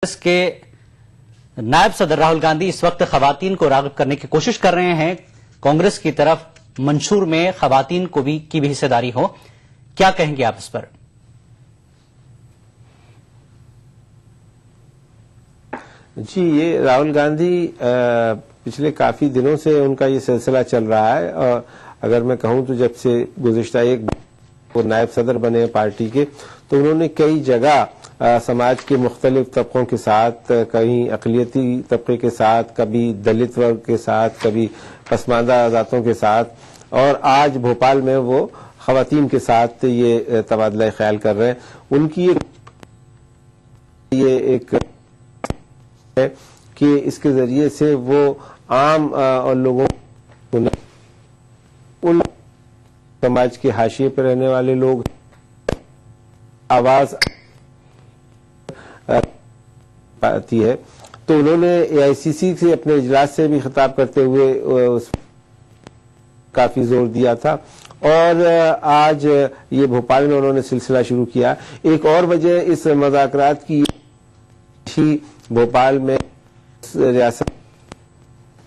कांग्रेस के नायब सदर राहुल गांधी इस वक्त खवातीन को राग़िब करने की कोशिश कर रहे हैं। कांग्रेस की तरफ मंशूर में खवातीन को की भी हिस्सेदारी हो, क्या कहेंगे आप इस पर? जी, ये राहुल गांधी पिछले काफी दिनों से उनका ये सिलसिला चल रहा है। और अगर मैं कहूं तो जब से गुज़िश्ता एक वो नायब सदर बने पार्टी के, तो उन्होंने कई जगह समाज के मुख्तलिफ तबकों के साथ, कहीं अक़लियती तबके के साथ, कभी दलित वर्ग के साथ, कभी पसमानदा ज़ातों के साथ, और आज भोपाल में वो ख़वातीन के साथ ये तबादला ख्याल कर रहे हैं। उनकी ये एक है कि इसके जरिए से वो आम और लोगों उन समाज के हाशिए पर रहने वाले लोग आवाज पाती है। तो उन्होंने एआईसीसी से अपने इजलास से भी खिताब करते हुए उस काफी जोर दिया था, और आज ये भोपाल में उन्होंने सिलसिला शुरू किया। एक और वजह इस मुज़ाकरात की ही भोपाल में रियासत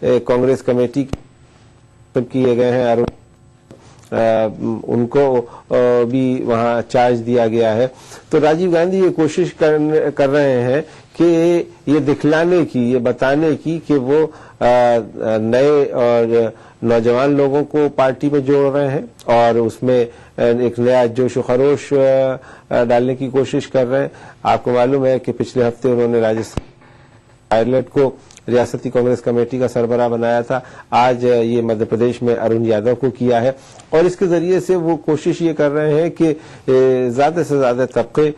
कांग्रेस कमेटी किए गए हैं, और उनको भी वहां चार्ज दिया गया है। तो राजीव गांधी ये कोशिश कर रहे हैं कि ये दिखलाने की, ये बताने की कि वो नए और नौजवान लोगों को पार्टी में जोड़ रहे हैं और उसमें एक नया जोश व खरोश डालने की कोशिश कर रहे हैं। आपको मालूम है कि पिछले हफ्ते उन्होंने राजस्थान पायलट को रियासती कांग्रेस कमेटी का सरबराह बनाया था। आज ये मध्य प्रदेश में अरुण यादव को किया है, और इसके जरिए से वो कोशिश ये कर रहे हैं कि ज्यादा से ज्यादा तबके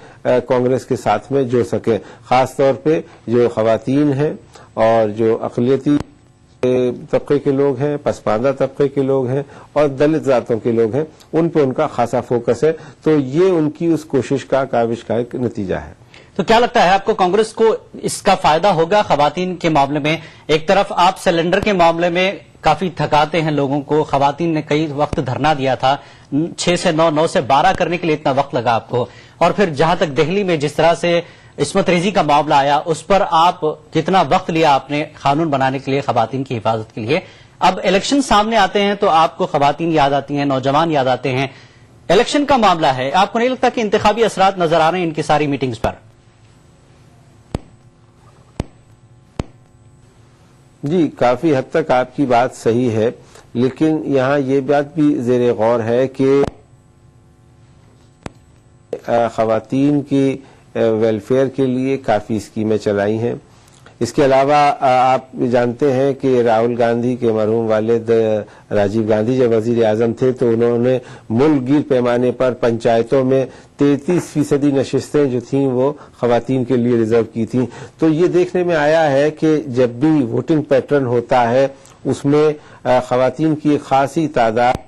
कांग्रेस के साथ में जुड़ सके, खासतौर पे जो खवातीन हैं और जो अक़लियती तबके के लोग हैं, पसमानदा तबके के लोग हैं और दलित जातों के लोग हैं, उन पे उनका खासा फोकस है। तो ये उनकी उस कोशिश का काविश का एक नतीजा है। तो क्या लगता है आपको, कांग्रेस को इसका फायदा होगा खवातीन के मामले में? एक तरफ आप सिलेंडर के मामले में काफी थकाते हैं लोगों को, खवातीन ने कई वक्त धरना दिया था, 6 से 9, 9 से 12 करने के लिए इतना वक्त लगा आपको, और फिर जहां तक दिल्ली में जिस तरह से इस्मत रेजी का मामला आया, उस पर आप कितना वक्त लिया आपने कानून बनाने के लिए, खवातीन की हिफाजत के लिए। अब इलेक्शन सामने आते हैं तो आपको खवातीन याद आती हैं, नौजवान याद आते हैं। इलेक्शन का मामला है, आपको नहीं लगता कि इंतखाबी असरात नजर आ रहे हैं इनकी सारी मीटिंग्स पर? जी, काफी हद तक आपकी बात सही है, लेकिन यहाँ ये बात भी जेर गौर है कि खवातीन की वेलफेयर के लिए काफी स्कीमें चलाई हैं। इसके अलावा आप जानते हैं कि राहुल गांधी के मरहूम वालिद राजीव गांधी जब वजीर आजम थे, तो उन्होंने मुल्क गिर पैमाने पर पंचायतों में 33% नशिस्तें जो थीं वो खवातीन के लिए रिजर्व की थीं। तो ये देखने में आया है कि जब भी वोटिंग पैटर्न होता है उसमें खवातीन की खासी तादाद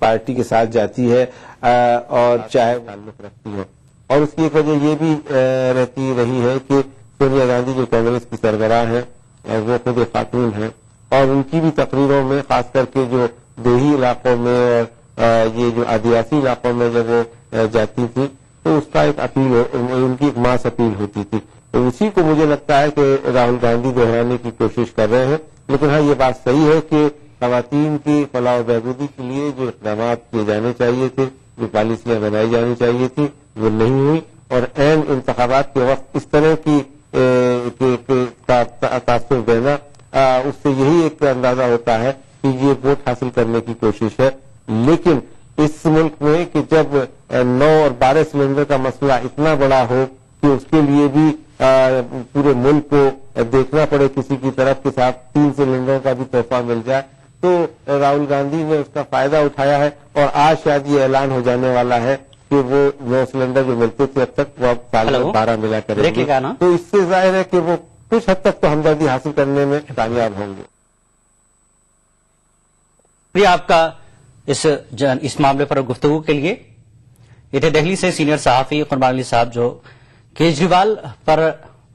पार्टी के साथ जाती है, और चाहे ताल्लुक रखती है। और उसकी एक वजह ये भी रहती रही है कि सोनिया गांधी जो कांग्रेस की सरबराह है, वो खुद खातून है, और उनकी भी तकरीरों में खास करके जो देही इलाकों में और ये जो आदिवासी इलाकों में जब वो जाती थी, तो उसका एक अपील, उनकी एक मास अपील होती थी। तो उसी को मुझे लगता है कि राहुल गांधी दोहराने की कोशिश कर रहे हैं। लेकिन हाँ, ये बात सही है कि खवातीन की फलाह बहबूदी के लिए जो इक़दाम किए जाने चाहिए थे, जो पॉलिसियां बनाई जानी चाहिए थी, वो नहीं हुई, और ऐन इंतखाबात के वक्त इस तरह की तासुर देना, उससे यही एक अंदाजा होता है कि ये वोट हासिल करने की कोशिश है। लेकिन इस मुल्क में कि जब 9 और 12 सिलेंडर का मसला इतना बड़ा हो कि उसके लिए भी पूरे मुल्क को देखना पड़े किसी की तरफ के साथ 3 सिलेंडरों का भी तोहफा मिल जाए, तो राहुल गांधी ने उसका फायदा उठाया है। और आज शायद ये ऐलान हो जाने वाला है कि वो 9 सिलेंडर जो मिलते थे अब तक, वो अब साल में 12 मिला करेंगे। तो इससे जाहिर है कि वो कुछ हद तक तो हमदर्दी हासिल करने में कामयाब होंगे। प्रिया, आपका इस मामले पर गुफ्तगू के लिए ये थे दिल्ली से सीनियर सहाफी कुर्बान अली साहब, जो केजरीवाल पर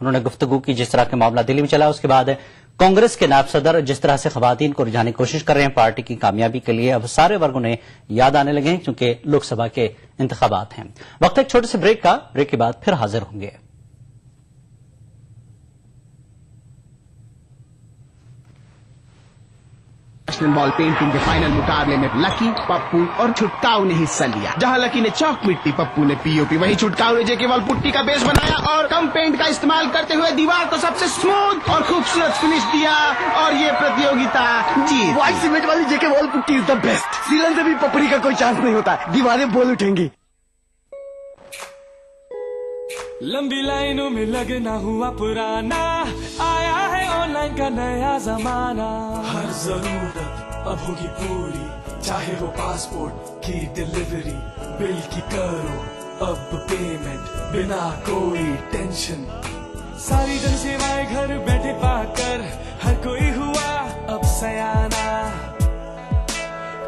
उन्होंने गुफ्तगू की। जिस तरह का मामला दिल्ली में चला, उसके बाद कांग्रेस के नायब सदर जिस तरह से खवातीन को रिझाने की कोशिश कर रहे हैं पार्टी की कामयाबी के लिए, अब सारे वर्ग उन्हें याद आने लगे हैं, क्योंकि लोकसभा के इंतखाबात हैं। वक्त एक छोटे से ब्रेक का, ब्रेक के बाद फिर हाजिर होंगे। नेशनल बॉल पेंटिंग के फाइनल मुकाबले में लकी, पप्पू और छुटकाऊ ने हिस्सा लिया। जहां लकी ने चौक मिट्टी, पप्पू ने पीओपी, वहीं छुटकाऊ ने जेके बॉल पुट्टी का बेस बनाया और कम पेंट का इस्तेमाल करते हुए दीवार को सबसे स्मूथ और खूबसूरत फिनिश दिया और ये प्रतियोगिता जीत। व्हाइट सीमेंट वाली JK wall putty is the best. सीलन से भी पपड़ी का कोई चांस नहीं होता, दीवारें बोल उठेंगी। लंबी लाइनों में लगना हुआ पुराना, आया है ऑनलाइन का नया जमाना। हर जरूरत अब होगी पूरी, चाहे हो पासपोर्ट की डिलीवरी, बिल की करो अब पेमेंट बिना कोई टेंशन। सारी जन सेवाएं घर बैठे पाकर हर कोई हुआ अब सयाना।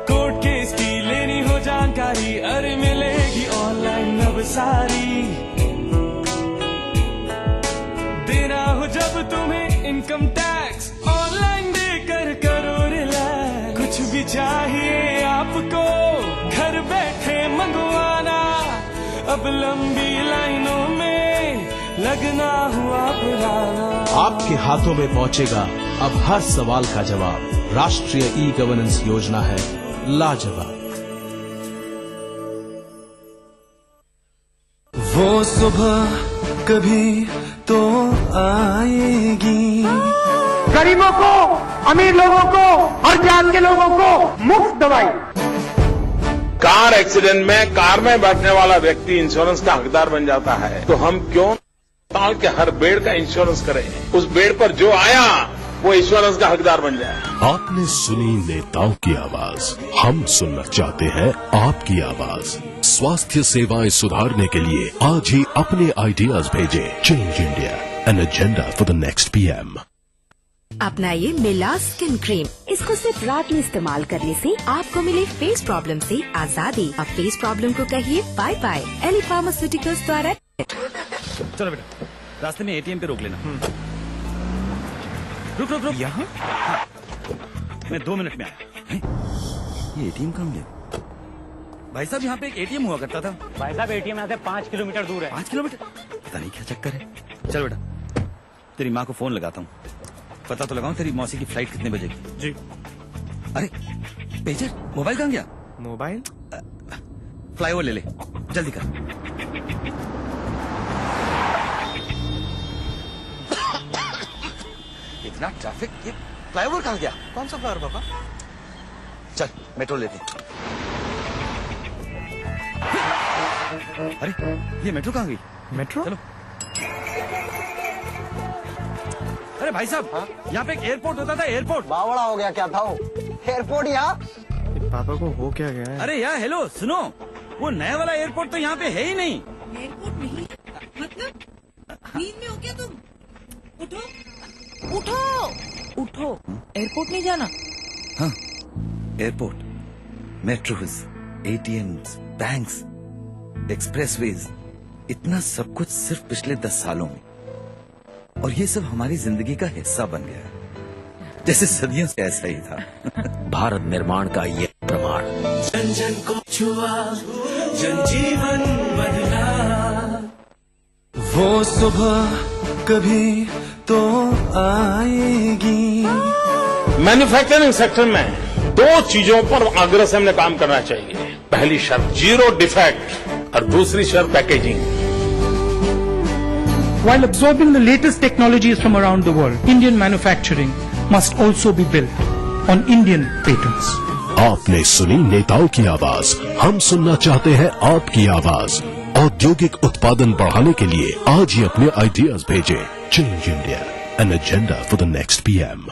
कोर्ट केस की लेनी हो जानकारी, अरे मिलेगी ऑनलाइन अब सारी। देना हो जब तुम्हें इनकम टैक्स, ऑनलाइन देकर करो रिलैक्स। कुछ भी चाहिए आपको घर बैठे मंगवाना, अब लंबी लाइनों में लगना हुआ पुराना। आपके हाथों में पहुंचेगा अब हर सवाल का जवाब। राष्ट्रीय ई गवर्नेंस योजना है लाजवाब। वो सुबह कभी तो आएगी, गरीबों को, अमीर लोगों को और जान के लोगों को मुफ्त दवाई। कार एक्सीडेंट में कार में बैठने वाला व्यक्ति इंश्योरेंस का हकदार बन जाता है, तो हम क्यों साल के हर बेड का इंश्योरेंस करें? उस बेड पर जो आया वो इंश्योरेंस का हकदार बन जाए। आपने सुनी नेताओं की आवाज, हम सुनना चाहते हैं आपकी आवाज। स्वास्थ्य सेवाएं सुधारने के लिए आज ही अपने आइडियाज भेजें। Change India, an agenda for the next PM. अपनाइए मिला स्किन क्रीम। इसको सिर्फ रात में इस्तेमाल करने से आपको मिले फेस प्रॉब्लम से आजादी। अब फेस प्रॉब्लम को कहिए बाय बाय। एली फार्मास्यूटिकल्स द्वारा। चलो बेटा, रास्ते में एटीएम पे रोक लेना। रुक रुक रुक। यहाँ? मैं 2 मिनट में आया। ये एटीएम कहाँ गया? भाई साहब, यहाँ पे एक एटीएम हुआ करता था। भाई साहब, एटीएम यहाँ से 5 किलोमीटर दूर है। 5 किलोमीटर? पता नहीं क्या चक्कर है। चल बेटा, तेरी माँ को फोन लगाता हूँ, पता तो लगाऊं तेरी मौसी की फ्लाइट कितने बजे की। जी। अरे पेजर, मोबाइल कहाँ गया? मोबाइल फ्लाईओवर ले ले, जल्दी कर। इतना ट्रैफिक, ये फ्लाईओवर कहाँ गया? कौन सा फ्लावर पापा? चल मेट्रो लेते। अरे ये मेट्रो कहाँ गई? मेट्रो? चलो। अरे भाई साहब, यहाँ पे एक एयरपोर्ट होता था, एयरपोर्ट। बावड़ा हो गया क्या था वो? एयरपोर्ट यहाँ? पापा को हो क्या गया है? अरे यार हेलो सुनो, वो नया वाला एयरपोर्ट तो यहाँ पे है ही नहीं। एयरपोर्ट नहीं मतलब नींद में हो क्या तुम? उठो उठो उठो, एयरपोर्ट नहीं जाना। हाँ, airport, metros, ATMs, banks, expressways, इतना सब कुछ सिर्फ पिछले 10 सालों में, और ये सब हमारी जिंदगी का हिस्सा बन गया है, जैसे सदियों से ऐसा ही था। भारत निर्माण का ये प्रमाण। जन जन को छुआ, जनजीवन बदला। वो सुबह कभी तो आएगी। मैन्युफैक्चरिंग सेक्टर में 2 चीजों पर आग्रह से हमने काम करना चाहिए। पहली शर्त 0 डिफेक्ट और दूसरी शर्त packaging. While absorbing the latest technologies from around the world, Indian manufacturing must also be built on Indian patents. आपने सुनी नेताओं की आवाज, हम सुनना चाहते हैं आपकी आवाज। औद्योगिक उत्पादन बढ़ाने के लिए आज ही अपने आइडियाज भेजें। Change India, an agenda for the next PM.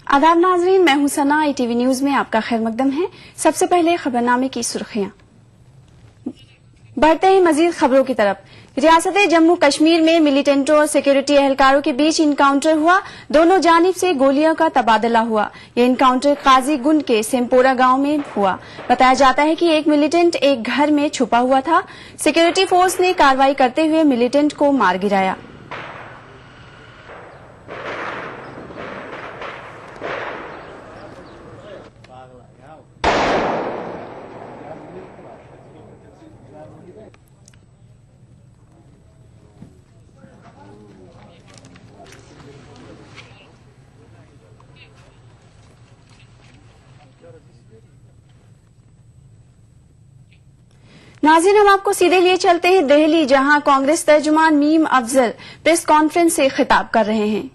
आदाब नाजरीन, मैं हूं सना। ITV न्यूज में आपका खैर मकदम है। सबसे पहले खबरनामे की सुर्खियां। बढ़ते हैं मजीद खबरों की तरफ। रियासत जम्मू कश्मीर में मिलिटेंटों और सिक्योरिटी एहलकारों के बीच इनकाउंटर हुआ। दोनों जानिब से गोलियों का तबादला हुआ। यह इनकाउंटर काजी गुंड के सेम्पोरा गांव में हुआ। बताया जाता है कि एक मिलिटेंट एक घर में छुपा हुआ था। सिक्योरिटी फोर्स ने कार्रवाई करते हुए मिलिटेंट को मार गिराया। नाज़रीन, हम आपको सीधे लिए चलते हैं दिल्ली, जहां कांग्रेस तर्जुमान मीम अफजल प्रेस कॉन्फ्रेंस से खिताब कर रहे हैं।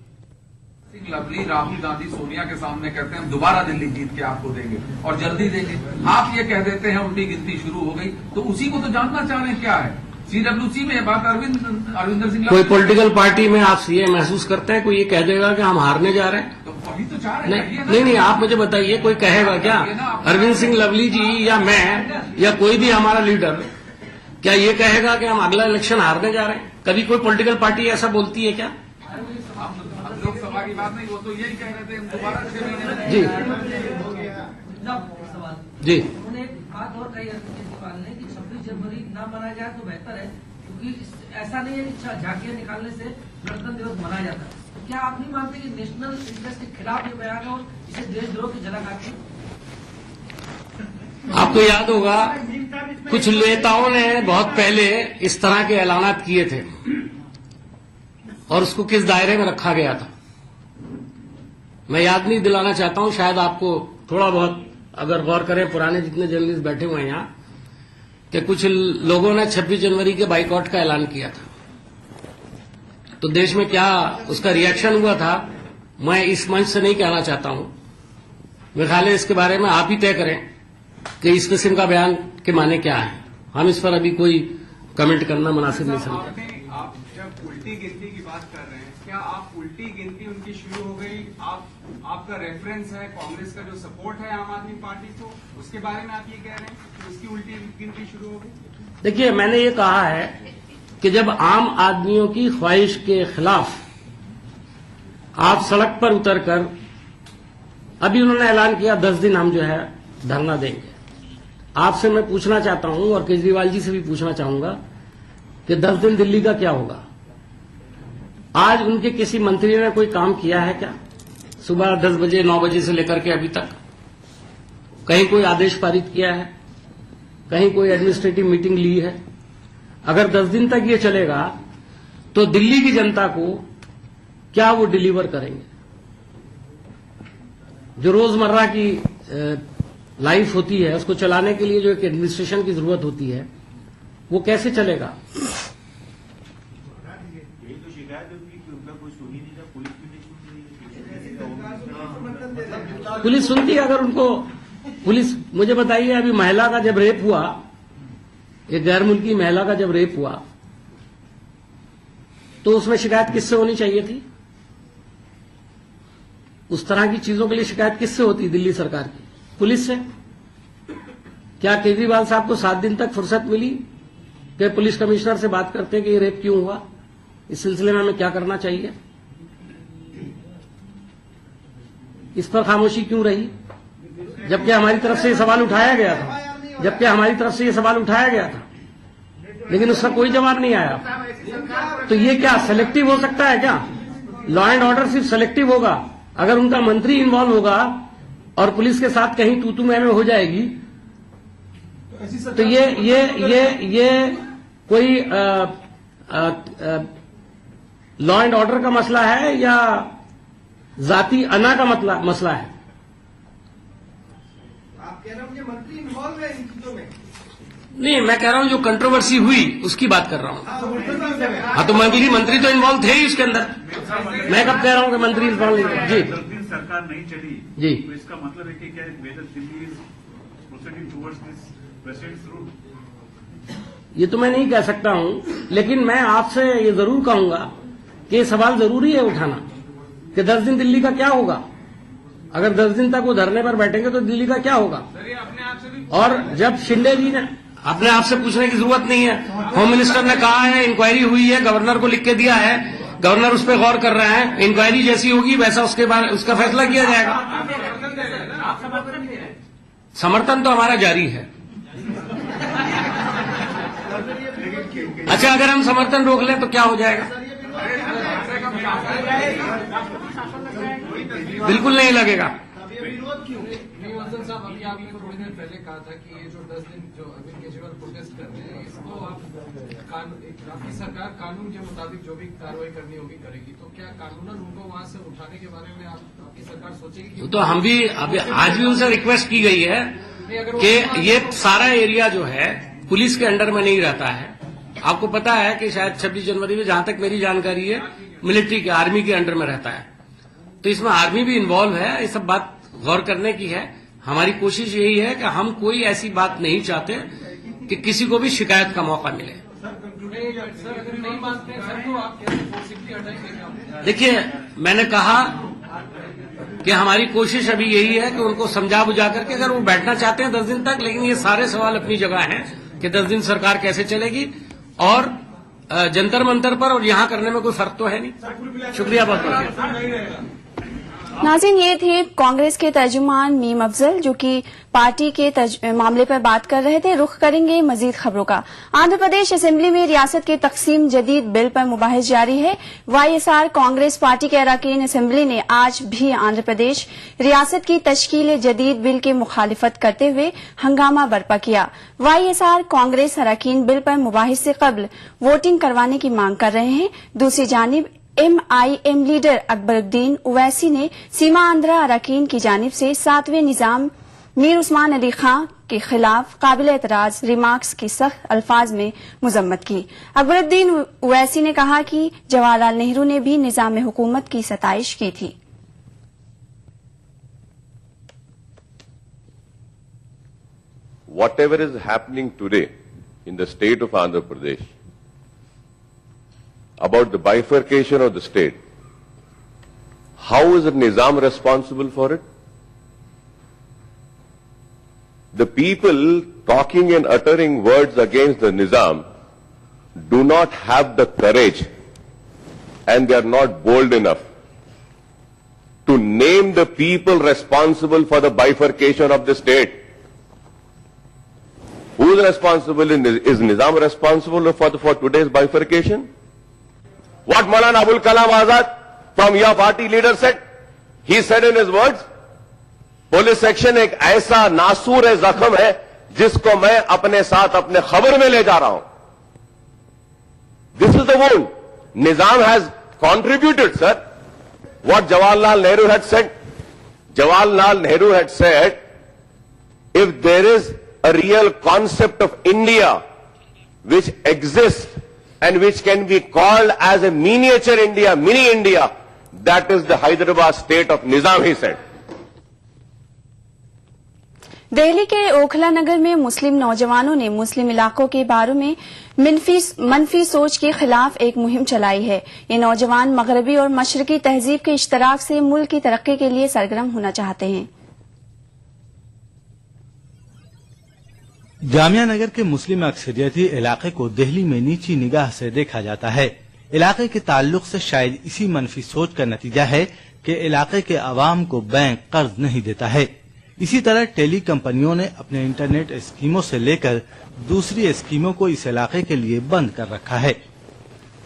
लवली राहुल गांधी सोनिया के सामने कहते हैं हम दोबारा दिल्ली जीत के आपको देंगे और जल्दी देंगे। आप ये कह देते हैं उल्टी गिनती शुरू हो गई, तो उसी को तो जानना चाह रहे हैं क्या है। सीडब्ल्यूसी में ये बात अरविंदर सिंह, कोई पॉलिटिकल पार्टी में आप ये महसूस करते हैं कोई ये कह देगा कि हम हारने जा रहे हैं? तो वही तो चाह रहे हैं। नहीं, आप मुझे बताइए, कोई कहेगा क्या? अरविंद सिंह लवली जी या मैं या कोई भी हमारा लीडर क्या ये कहेगा कि हम अगला इलेक्शन हारने जा रहे हैं? कभी कोई पॉलिटिकल पार्टी ऐसा बोलती है क्या? लोकसभा की बात नहीं, वो तो यही कह रहे थे हम दोबारा 6 महीने में। जी जी, उन्होंने एक बात और कही केजरीवाल ने कि 26 जनवरी ना मनाया जाए तो बेहतर है, क्योंकि ऐसा नहीं है कि झांकियां निकालने से गणतंत्र दिवस मनाया जाता है। तो क्या आप नहीं मानते कि नेशनल इंटरेस्ट के खिलाफ ये बयान है और इसे देशद्रोह की झलक आती है? आपको याद होगा कुछ नेताओं ने बहुत पहले इस तरह के ऐलानात किए थे और उसको किस दायरे में रखा गया था मैं याद नहीं दिलाना चाहता हूं। शायद आपको थोड़ा बहुत अगर गौर करें, पुराने जितने जर्नलिस्ट बैठे हुए हैं यहां, कि कुछ लोगों ने 26 जनवरी के बाइकआउट का ऐलान किया था, तो देश में क्या उसका रिएक्शन हुआ था मैं इस मंच से नहीं कहना चाहता हूं। मेरे ख्याल है इसके बारे में आप ही तय करें कि इस किस्म का बयान के माने क्या है। हम इस पर अभी कोई कमेंट करना मुनासिब नहीं समझते। आप जब उल्टी गिनती की बात कर रहे हैं, क्या आप उल्टी गिनती उनकी शुरू हो गई? आपका रेफरेंस है कांग्रेस का जो सपोर्ट है आम आदमी पार्टी को, उसके बारे में आप ये कह रहे हैं कि उसकी उल्टी गिनती शुरू हो गई? देखिए, मैंने ये कहा है कि जब आम आदमियों की ख्वाहिश के खिलाफ आप सड़क पर उतरकर, अभी उन्होंने ऐलान किया 10 दिन हम जो है धरना देंगे। आपसे मैं पूछना चाहता हूं और केजरीवाल जी से भी पूछना चाहूंगा कि 10 दिन दिल्ली का क्या होगा? आज उनके किसी मंत्री ने कोई काम किया है क्या? सुबह 10 बजे 9 बजे से लेकर के अभी तक कहीं कोई आदेश पारित किया है? कहीं कोई एडमिनिस्ट्रेटिव मीटिंग ली है? अगर 10 दिन तक ये चलेगा तो दिल्ली की जनता को क्या वो डिलीवर करेंगे? जो रोजमर्रा की लाइफ होती है उसको चलाने के लिए जो एक एडमिनिस्ट्रेशन की जरूरत होती है वो कैसे चलेगा? यही तो शिकायत होगी कि उनका कोई सुन ही नहीं था, पुलिस भी नहीं सुन रही। पुलिस सुनती है अगर उनको पुलिस, मुझे बताइए, अभी महिला का जब रेप हुआ, एक गैर मुल्की महिला का जब रेप हुआ तो उसमें शिकायत किससे होनी चाहिए थी? उस तरह की चीजों के लिए शिकायत किससे होती? दिल्ली सरकार की, पुलिस से। क्या केजरीवाल साहब को 7 दिन तक फुर्सत मिली कि पुलिस कमिश्नर से बात करते कि ये रेप क्यों हुआ, इस सिलसिले में हमें क्या करना चाहिए? इस पर खामोशी क्यों रही? जबकि हमारी तरफ से ये सवाल उठाया गया था, लेकिन उसका कोई जवाब नहीं आया। तो ये क्या सेलेक्टिव हो सकता है क्या? लॉ एंड ऑर्डर सिर्फ सेलेक्टिव होगा अगर उनका मंत्री इन्वॉल्व होगा और पुलिस के साथ कहीं तू मैं हो जाएगी। तो ये कोई लॉ एंड ऑर्डर का मसला है या जाति अना का मसला है? आप कह रहे हो कि मंत्री इन्वॉल्व है इन चीजों में? नहीं, मैं कह रहा हूं जो कंट्रोवर्सी हुई उसकी बात कर रहा हूं। हाँ, तो मंत्री तो इन्वॉल्व थे ही उसके अंदर। मैं कब कह रहा हूं कि मंत्री इन्वॉल्व नहीं? जी, सरकार नहीं चली जी, तो इसका मतलब है कि क्या whether Delhi is proceeding towards this president's route? ये तो मैं नहीं कह सकता हूं, लेकिन मैं आपसे ये जरूर कहूंगा कि ये सवाल जरूरी है उठाना कि 10 दिन दिल्ली का क्या होगा। अगर 10 दिन तक वो धरने पर बैठेंगे तो दिल्ली का क्या होगा? और जब शिंदे जी ने, अपने आप से पूछने की जरूरत नहीं है, होम मिनिस्टर ने कहा है इंक्वायरी हुई है, गवर्नर को लिख के दिया है, गवर्नर उस पर गौर कर रहे हैं, इंक्वायरी जैसी होगी वैसा उसका फैसला किया जाएगा। समर्थन तो हमारा जारी है। अच्छा, अगर हम समर्थन रोक लें तो क्या हो जाएगा? बिल्कुल नहीं लगेगा। साहब, अभी आपने थोड़ी देर पहले कहा था कि ये जो 10 दिन जो अरविंद केजरीवाल प्रोटेस्ट कर रहे हैं, इसको आपकी सरकार कानून के मुताबिक जो भी कार्रवाई करनी होगी करेगी। तो क्या कानूनन उनको वहां से उठाने के बारे में आपकी सरकार सोचेगी? तो हम भी आज भी उनसे रिक्वेस्ट की गई है कि ये सारा एरिया जो है पुलिस के अंडर में नहीं रहता है। आपको पता है कि शायद 26 जनवरी में, जहां तक मेरी जानकारी है, मिलिट्री के, आर्मी के अंडर में रहता है। तो इसमें आर्मी भी इन्वॉल्व है। ये सब बात गौर करने की है। हमारी कोशिश यही है कि हम कोई ऐसी बात नहीं चाहते कि किसी को भी शिकायत का मौका मिले। देखिए, मैंने कहा कि हमारी कोशिश अभी यही है कि उनको समझा बुझा करके, अगर वो बैठना चाहते हैं 10 दिन तक, लेकिन ये सारे सवाल अपनी जगह हैं कि 10 दिन सरकार कैसे चलेगी और जंतर मंतर पर और यहाँ करने में कोई फर्क तो है नहीं। शुक्रिया बहुत बहुत। नाज़रीन, ये थे कांग्रेस के तर्जुमान मीम अफजल, जो कि पार्टी के मामले पर बात कर रहे थे। रुख करेंगे मजीद खबरों का। आंध्र प्रदेश असेंबली में रियासत के तकसीम जदीद बिल पर मुबाहिस जारी है। वाईएसआर कांग्रेस पार्टी के अरकान असेंबली ने आज भी आंध्र प्रदेश रियासत की तश्कील जदीद बिल की मुखालिफत करते हुए हंगामा बर्पा किया। वाईएसआर कांग्रेस अरकान बिल पर मुबाहिस से कबल वोटिंग करवाने की मांग कर रहे हैं। दूसरी जानिब MIM लीडर अकबरुद्दीन ओवैसी ने सीमा आंध्रा अरकान की जानिब से 7वें निजाम मीर उस्मान अली खां के खिलाफ काबिल एतराज रिमार्क्स की सख्त अल्फाज में मुजम्मत की। अकबरुद्दीन ओवैसी ने कहा कि जवाहरलाल नेहरू ने भी निजाम हुकूमत की सताइश की थी। Whatever is happening today in the state of Andhra Pradesh about the bifurcation of the state, how is the Nizam responsible for it? The people talking and uttering words against the Nizam do not have the courage, and they are not bold enough to name the people responsible for the bifurcation of the state. Who is responsible? Is Nizam responsible for today's bifurcation? What Maulana Abul Kalam Azad from your party leader said? He said in his words, police section एक ऐसा नासूर जख्म है जिसको मैं अपने साथ अपने खबर में ले जा रहा हूं. This is the wound. Nizam has contributed, sir. What Jawaharlal Nehru had said. Jawaharlal Nehru had said, if there is a real concept of India which exists and which can be called as a miniature India, mini India, that is the Hyderabad state of Nizam, he said. Delhi के ओखला नगर में मुस्लिम नौजवानों ने मुस्लिम इलाकों के बारे में मनफी सोच के खिलाफ एक मुहिम चलाई है। ये नौजवान मगरबी और मशरकी तहजीब के इश्तराक से मुल्क की तरक्की के लिए सरगर्म होना चाहते हैं। जामिया नगर के मुस्लिम अक्सरियती इलाके को दिल्ली में नीची निगाह से देखा जाता है। इलाके के ताल्लुक से शायद इसी मनफी सोच का नतीजा है कि इलाके के अवाम को बैंक कर्ज नहीं देता है। इसी तरह टेली कंपनियों ने अपने इंटरनेट स्कीमों से लेकर दूसरी स्कीमों को इस इलाके के लिए बंद कर रखा है।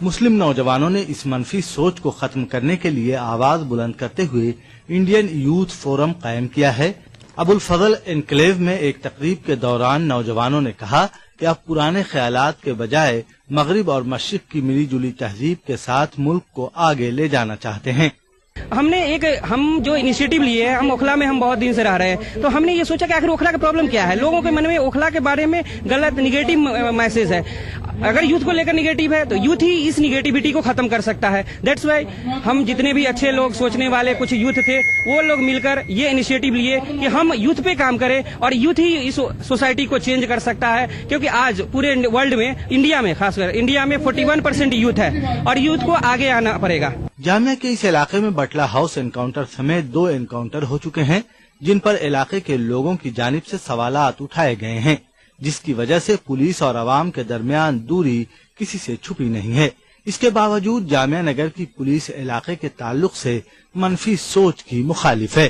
मुस्लिम नौजवानों ने इस मनफी सोच को खत्म करने के लिए आवाज बुलंद करते हुए इंडियन यूथ फोरम कायम किया है। अबुल फजल एनक्लेव में एक तकरीब के दौरान नौजवानों ने कहा कि अब पुराने ख्यालात के बजाय मगरिब और मशरिक की मिली जुली तहजीब के साथ मुल्क को आगे ले जाना चाहते हैं। हम जो इनिशिएटिव लिए हैं, हम ओखला में हम बहुत दिन से रह रहे हैं, तो हमने ये सोचा कि आखिर ओखला का प्रॉब्लम क्या है। लोगों के मन में ओखला के बारे में गलत निगेटिव मैसेज है। अगर यूथ को लेकर निगेटिव है तो यूथ ही इस निगेटिविटी को खत्म कर सकता है। दैट्स वाई हम जितने भी अच्छे लोग सोचने वाले कुछ यूथ थे, वो लोग मिलकर ये इनिशिएटिव लिए कि हम यूथ पे काम करें और यूथ ही इस सोसाइटी को चेंज कर सकता है। क्योंकि आज पूरे वर्ल्ड में, इंडिया में खासकर इंडिया में 41% यूथ है और यूथ को आगे आना पड़ेगा। जामिया के इस इलाके में बटला हाउस एनकाउंटर समेत 2 एनकाउंटर हो चुके हैं, जिन पर इलाके के लोगों की जानिब से सवालात उठाए गए हैं, जिसकी वजह से पुलिस और आवाम के दरमियान दूरी किसी से छुपी नहीं है। इसके बावजूद जामिया नगर की पुलिस इलाके के ताल्लुक से मनफी सोच की मुखालिफ है।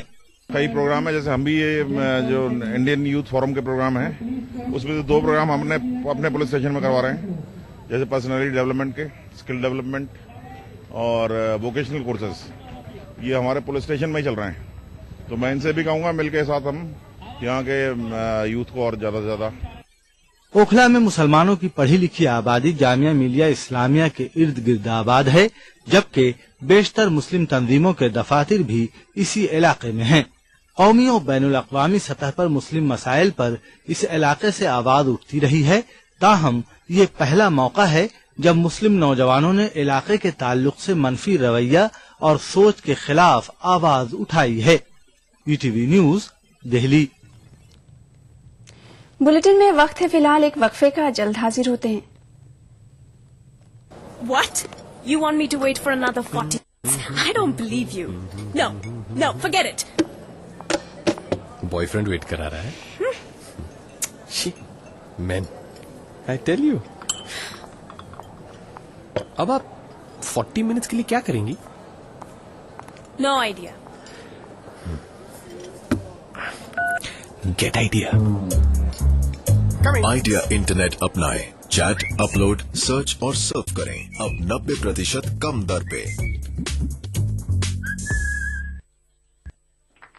कई प्रोग्राम है, जैसे हम भी ये जो इंडियन यूथ फोरम के प्रोग्राम है, उसमें 2 प्रोग्राम हमने अपने पुलिस स्टेशन में करवा रहे हैं, जैसे पर्सनैलिटी डेवलपमेंट के, स्किल डेवलपमेंट और वोकेशनल कोर्सेज। ये हमारे पुलिस स्टेशन में ही चल रहे हैं। तो मैं इनसे भी कहूंगा मिलकर साथ हम यहाँ के यूथ को और ज्यादा से ज्यादा। ओखला में मुसलमानों की पढ़ी लिखी आबादी जामिया मिलिया इस्लामिया के इर्द गिर्द आबाद है, जबकि बेशतर मुस्लिम तंजीमों के दफातर भी इसी इलाके में हैं। कौमी और बैनुल अक़वामी सतह पर मुस्लिम मसाइल पर इस इलाके से आवाज उठती रही है, ताहम ये पहला मौका है जब मुस्लिम नौजवानों ने इलाके के ताल्लुक से मनफी रवैया और सोच के खिलाफ आवाज उठाई है। ETV news, Delhi. बुलेटिन में वक्त है फिलहाल एक वक्फे का, जल्द हाजिर होते हैं। What? You want me to wait for another 40 minutes? I don't believe you. No, forget it. Boyfriend wait करा रहा है। Man, I tell you. अब आप 40 मिनट्स के लिए क्या करेंगी? No idea. Get idea. Idea internet अपनाएं, चैट, अपलोड, सर्च और सर्फ करें अब 90% कम दर पे।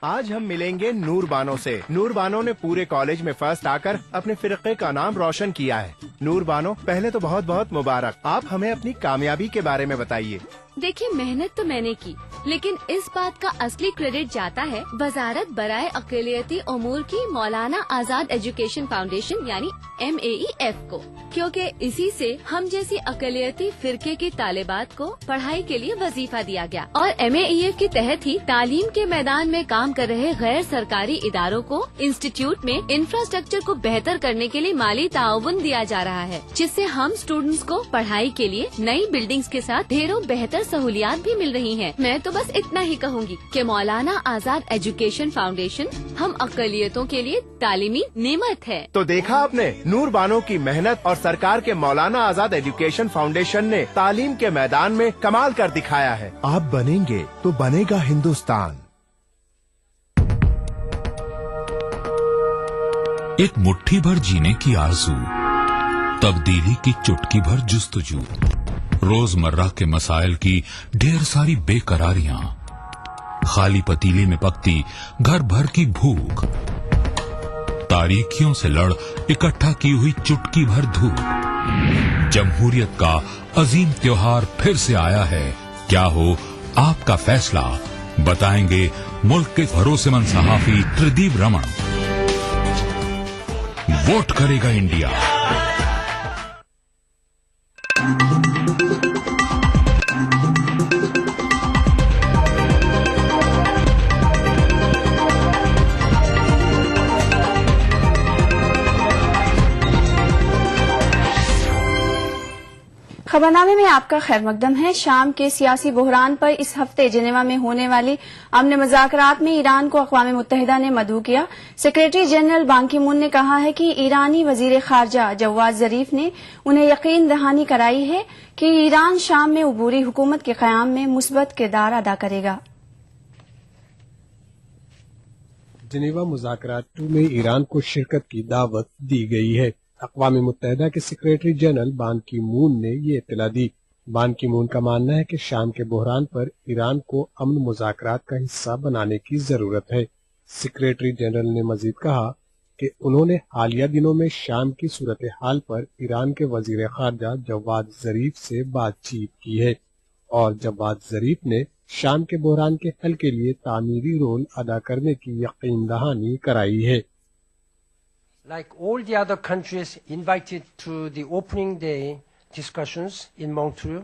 आज हम मिलेंगे नूर बानो से। नूर बानो ने पूरे कॉलेज में फर्स्ट आकर अपने फिरके का नाम रोशन किया है। नूर बानो, पहले तो बहुत बहुत मुबारक। आप हमें अपनी कामयाबी के बारे में बताइए। देखिए, मेहनत तो मैंने की, लेकिन इस बात का असली क्रेडिट जाता है वजारत बराए अक़लियती उमूर की मौलाना आजाद एजुकेशन फाउंडेशन यानी MAEF को, क्योंकि इसी से हम जैसी अक़लियती फिरके के तालिबात को पढ़ाई के लिए वजीफा दिया गया और MAEF के तहत ही तालीम के मैदान में काम कर रहे गैर सरकारी इदारों को इंस्टीट्यूट में इंफ्रास्ट्रक्चर को बेहतर करने के लिए माली ताउन दिया जा रहा है, जिससे हम स्टूडेंट्स को पढ़ाई के लिए नई बिल्डिंग्स के साथ ढेरों बेहतर सहूलियात भी मिल रही हैं। मैं तो बस इतना ही कहूँगी कि मौलाना आजाद एजुकेशन फाउंडेशन हम अक़लियतों के लिए तालीमी नेमत है। तो देखा आपने, नूर बानो की मेहनत और सरकार के मौलाना आजाद एजुकेशन फाउंडेशन ने तालीम के मैदान में कमाल कर दिखाया है। आप बनेंगे तो बनेगा हिंदुस्तान। एक मुट्ठी भर जीने की आरज़ू, तब्दीली की चुटकी भर जुस्तजू, रोजमर्रा के मसाइल की ढेर सारी बेकरारियां, खाली पतीले में पकती घर भर की भूख, तारीखियों से लड़ इकट्ठा की हुई चुटकी भर धूप। जमहूरियत का अजीम त्योहार फिर से आया है। क्या हो आपका फैसला, बताएंगे मुल्क के भरोसेमंद सहाफी त्रिदीप रमन। वोट करेगा इंडिया। खबरनामे में आपका खैर मकदम है। शाम के सियासी बहरान पर इस हफ्ते जिनेवा में होने वाली अमन मुज़ाकरात में ईरान को अक़वाम मुत्तहिदा ने मदऊ किया। सेक्रेटरी जनरल बान की मून ने कहा है कि ईरानी वजीर खारजा जवाद जरीफ ने उन्हें यकीन दहानी कराई है कि ईरान शाम में उबूरी हुकूमत के क़याम में मुस्बत किरदार अदा करेगा। जिनेवा मुज़ाकरात 2 में ईरान को शिरकत की दावत दी गई है। अक़वाम मुत्तहिदा के सेक्रेटरी जनरल बान की मून ने ये इत्तला दी। बान की मून का मानना है कि शाम के बहरान पर ईरान को अमन मुज़ाकरात का हिस्सा बनाने की जरूरत है। सेक्रेटरी जनरल ने मजीद कहा कि उन्होंने हालिया दिनों में शाम की सूरत हाल पर ईरान के वजीर खारजा जवाद जरीफ से बातचीत की है और जवाद जरीफ ने शाम के बहरान के हल के लिए तामीरी रोल अदा करने की यकीन दहानी कराई है। Like all the other countries invited to the opening day discussions in Montreux,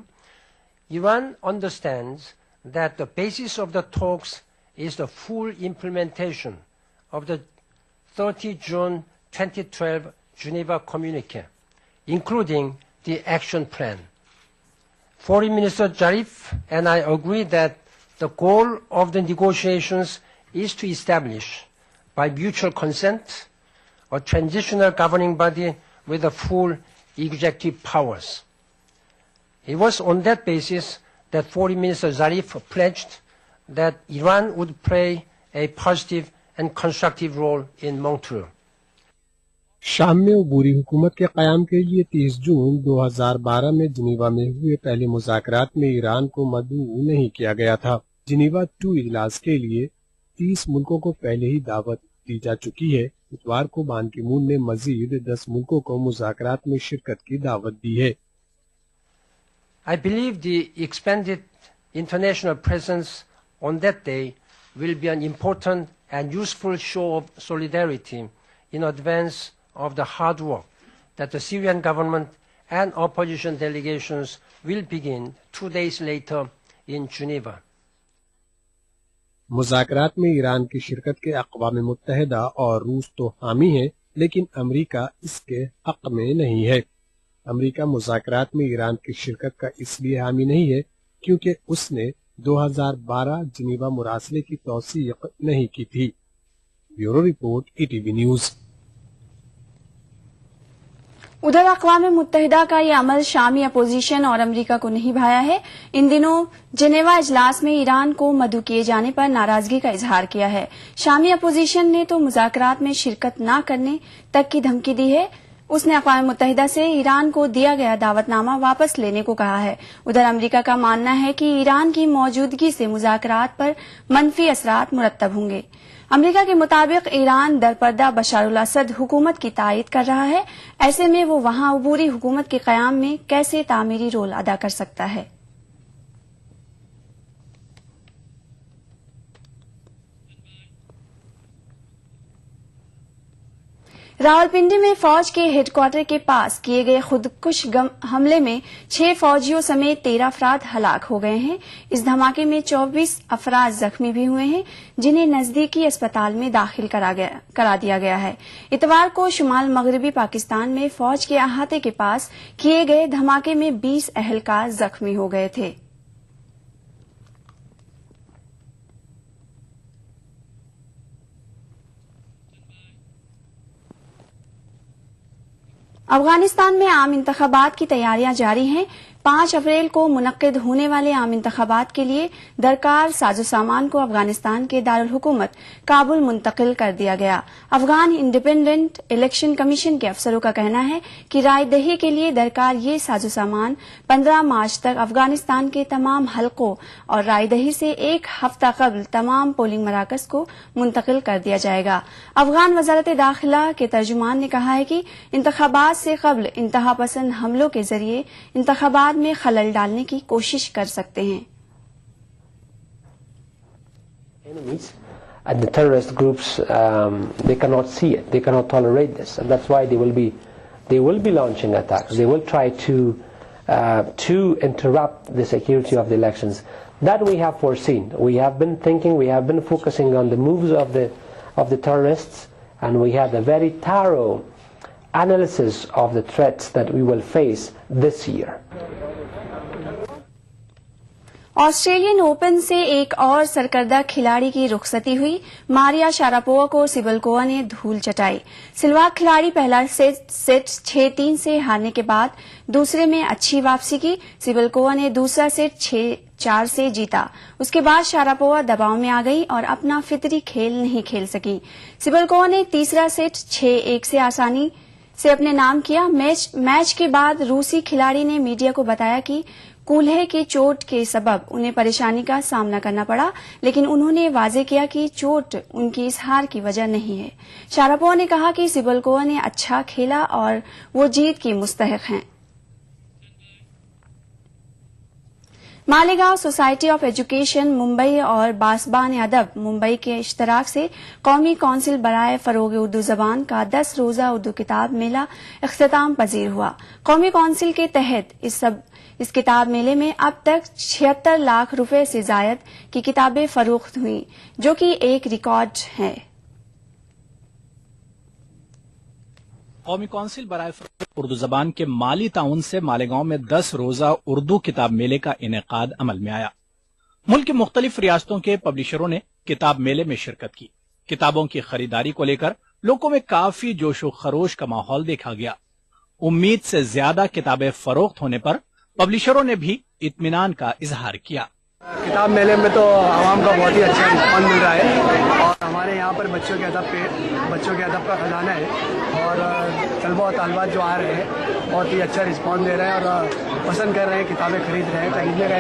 Iran understands that the basis of the talks is the full implementation of the 30 June 2012 Geneva Communique, including the action plan. Foreign Minister Zarif and I agree that the goal of the negotiations is to establish, by mutual consent, a transitional governing body with the full executive powers. It was on that basis that Foreign Minister Zarif pledged that Iran would play a positive and constructive role in Montreux. शाम में उबूरी हुकूमत के क़याम के लिए 30 जून 2012 में Geneva में हुए पहले मुज़ाकरात में ईरान को मदऊ नहीं किया गया था। जिनेवा 2 इजलास के लिए 30 मुल्कों को पहले ही दावत दी जा चुकी है। इतवार को बान की मून ने मजीद 10 मुल्कों को मुज़ाकरात में शिरकत की दावत दी है। I believe the expanded international presence on that day will be an important and useful show of solidarity in advance of the hard work that the Syrian government and opposition delegations will begin 2 days later in Geneva. मुज़ाकरात में Iran की शिरकत के अक़वाम मुत्तहिदा और रूस तो हामी है, लेकिन अमेरिका इसके हक में नहीं है। अमेरिका मुज़ाकरात में ईरान की शिरकत का इसलिए हामी नहीं है क्योंकि उसने 2012 जिनीवा मुरासले की तौसीक नहीं की थी। Bureau report, ETV news. उधर अक़वाम मुत्तहिदा का ये अमल शामी अपोजिशन और अमेरिका को नहीं भाया है। इन दिनों जिनेवा इजलास में ईरान को मदऊ किए जाने पर नाराजगी का इजहार किया है। शामी अपोजिशन ने तो मुज़ाकरात में शिरकत न करने तक की धमकी दी है। उसने अक़वाम मुत्तहिदा से ईरान को दिया गया दावतनामा वापस लेने को कहा है। उधर अमेरिका का मानना है कि ईरान की मौजूदगी से मुज़ाकरात पर मनफी असरात मुरत्तब होंगे। अमेरिका के मुताबिक ईरान दरपर्दा बशारुल असद हुकूमत की तायद कर रहा है। ऐसे में वो वहां अबूरी हुकूमत के क़याम में कैसे तामीरी रोल अदा कर सकता है। रावलपिंडी में फौज के हेडक्वार्टर के पास किए गए खुदकुश हमले में 6 फौजियों समेत 13 अफराद हलाक हो गए हैं। इस धमाके में 24 अफराद जख्मी भी हुए हैं, जिन्हें नजदीकी अस्पताल में दाखिल करा दिया गया है। इतवार को शुमाल मगरबी पाकिस्तान में फौज के अहाते के पास किए गए धमाके में 20 अहलकार जख्मी हो गए थे। अफगानिस्तान में आम इंतखाबात की तैयारियां जारी हैं। 5 अप्रैल को मुनक्किद होने वाले आम इंतखाबात के लिए दरकार साजो सामान को अफगानिस्तान के दारुल हुकूमत काबुल मुंतकिल कर दिया गया। अफगान इंडिपेंडेंट इलेक्शन कमीशन के अफसरों का कहना है कि राय दही के लिए दरकार ये साजो सामान 15 मार्च तक अफगानिस्तान के तमाम हलकों और राय दही से 1 हफ्ता कबल तमाम पोलिंग मराकज को मुंतकिल कर दिया जाएगा। अफगान वजारत दाखिला के तर्जुमान ने कहा है कि इंतखाबात से कबल इंतहा पसंद हमलों के जरिए इंतखाबात में खलल डालने की कोशिश कर सकते हैं। And the terrorist groups, they cannot see it, they cannot tolerate this, and that's why they will be launching attacks. They will try to interrupt the security of the elections. That we have foreseen. We have been thinking, we have been focusing on the moves of the terrorists, and we had a very thorough analysis of the threats that we will face this year. Australian open से एक और सरकर्दा खिलाड़ी की रुखसती हुई। Maria Sharapova को सिबलकोवा ने धूल चटाई। सिल्वाक खिलाड़ी पहला सेट 6-3 से हारने के बाद दूसरे में अच्छी वापसी की। सिबलकोवा ने दूसरा सेट 6-4 से जीता। उसके बाद शारापोवा दबाव में आ गई और अपना फितरी खेल नहीं खेल सकी। सिबलकोवा ने तीसरा सेट 6-1 से आसानी से अपने नाम किया। मैच के बाद रूसी खिलाड़ी ने मीडिया को बताया कि कूल्हे की चोट के सबब उन्हें परेशानी का सामना करना पड़ा, लेकिन उन्होंने वाजे किया कि चोट उनकी इस हार की वजह नहीं है। शारापोवा ने कहा कि सिबलकोवा ने अच्छा खेला और वो जीत की मुस्तहिक हैं। Malegaon society of education Mumbai और बासबान अदब मुंबई के इश्तराक से कौमी कौंसिल बराए फरोग उर्दू जबान का 10 रोजा उर्दू किताब मेला इख्तिताम पजीर हुआ। कौमी कौंसिल के तहत इस किताब मेले में अब तक 76 लाख रुपए से जायद की किताबें फरोख्त हुई, जो कि एक रिकॉर्ड है। कौमी कौंसिल बराए उर्दू जबान के माली ताउन से मालेगांव में 10 रोजा उर्दू किताब मेले का इनेकाद अमल में आया। मुल्क की मुख्तलिफ रियासतों के पब्लिशरों ने किताब मेले में शिरकत की। किताबों की खरीदारी को लेकर लोगों में काफी जोशो खरोश का माहौल देखा गया। उम्मीद से ज्यादा किताबें फरोख्त होने पर पब्लिशरों ने भी इत्मीनान का इजहार किया। किताब मेले में तो आवाम का बहुत ही अच्छा रिस्पॉन्स मिल रहा है और हमारे यहाँ पर बच्चों के अदब का खजाना है और तलबा और तालबात जो आ रहे हैं बहुत ही अच्छा रिस्पॉन्स दे रहे हैं और पसंद कर रहे हैं, किताबें खरीद रहे हैं। खरीदने का